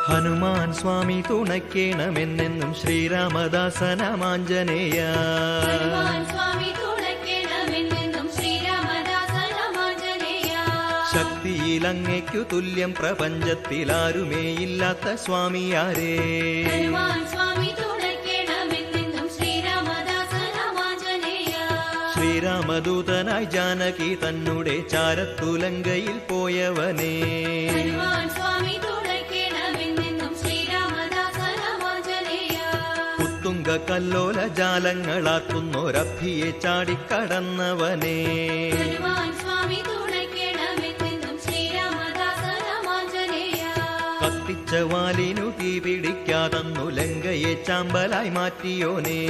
ഹനുമാൻ സ്വാമി തുണയ്ക്കേണമെന്നെന്നും ശ്രീരാമദാസനമാഞ്ജനേയ. ശക്തിയിലങ്ങയ്ക്കു തുല്യം പ്രപഞ്ചത്തിലാരുമേയില്ലാത്ത സ്വാമിയാരേ. ശ്രീരാമദൂതനായി ജാനകി തന്നുടെ ചാരത്തുലങ്കയിൽ പോയവനേ. ഉത്തുംഗ കല്ലോല ജാലങ്ങളാക്കുന്നൊരഭിയെ ചാടിക്കടന്നവനേ. കത്തിച്ച വാലിനു തീ പിടിക്കാതന്നു ലങ്കയെ ചാമ്പലായി മാറ്റിയോനേ.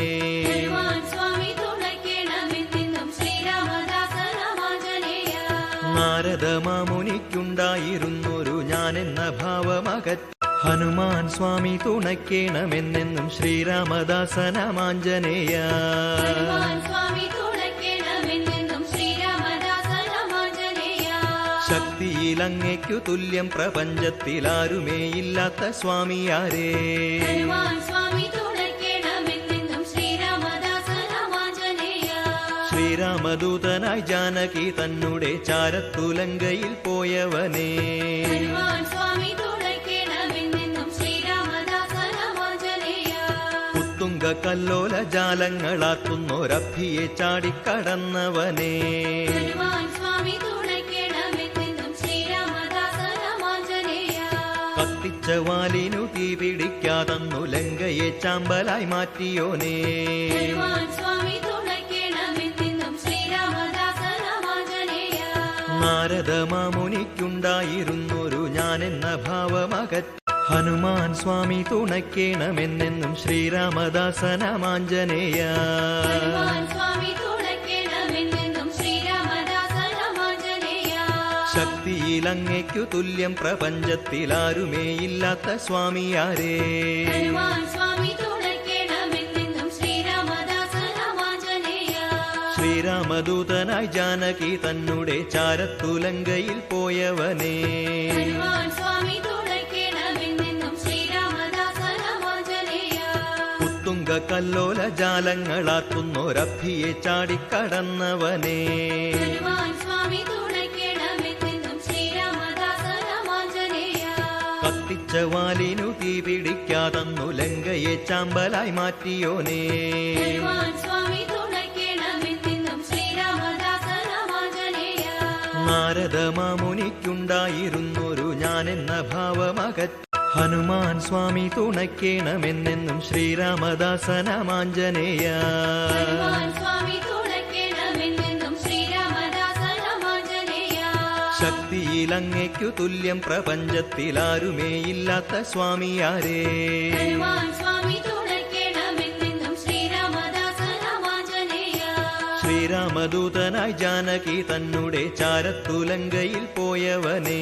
നാരദ മാമുനിക്കുണ്ടായിരുന്നൊരു ഞാനെന്ന ഭാവമകറ്റി ഹനുമാൻ സ്വാമി തുണയ്ക്കേണമെന്നെന്നും ശ്രീരാമദാസനമാഞ്ജനേയ. ശക്തിയിലങ്ങയ്ക്കു തുല്യം പ്രപഞ്ചത്തിലാരുമേയില്ലാത്ത സ്വാമിയാരേ. ശ്രീരാമദൂതനായി ജാനകി തന്നുടെ ചാരത്തുലങ്കയിൽ പോയവനേ. ഉത്തുംഗ കല്ലോല ജാലങ്ങളാക്കുന്നൊരഭിയെ ചാടിക്കടന്നവനേ. കത്തിച്ച വാലിനു തീ പിടിക്കാതന്നു ലങ്കയെ ചാമ്പലായി മാറ്റിയോനേ. നാരദ മാമുനിക്കുണ്ടായിരുന്നൊരു ഞാനെന്ന ഭാവമകറ്റി ഹനുമാൻ സ്വാമി തുണയ്ക്കേണമെന്നെന്നും ശ്രീരാമദാസനമാഞ്ജനേയ. ശക്തിയിലങ്ങയ്ക്കു തുല്യം പ്രപഞ്ചത്തിലാരുമേയില്ലാത്ത സ്വാമിയാരേ. ശ്രീരാമദൂതനായി ജാനകി തന്നുടെ ചാരത്തുലങ്കയിൽ പോയവനേ. ഉത്തുംഗ കല്ലോല ജാലങ്ങളാക്കുന്നൊരഭിയെ ചാടിക്കടന്നവനേ. കത്തിച്ച വാലിനു തീ പിടിക്കാതന്നു ലങ്കയെ ചാമ്പലായി മാറ്റിയോനേ. നാരദ മാമുനിക്കുണ്ടായിരുന്നൊരു ഞാനെന്ന ഭാവമകറ്റി ഹനുമാൻ സ്വാമി തുണയ്ക്കേണമെന്നെന്നും ശ്രീരാമദാസനമാഞ്ജനേയ. ശക്തിയിലങ്ങയ്ക്കു തുല്യം പ്രപഞ്ചത്തിലാരുമേയില്ലാത്ത സ്വാമിയാരേ. ശ്രീരാമദൂതനായി ജാനകി തന്നുടെ ചാരത്തുലങ്കയിൽ പോയവനേ.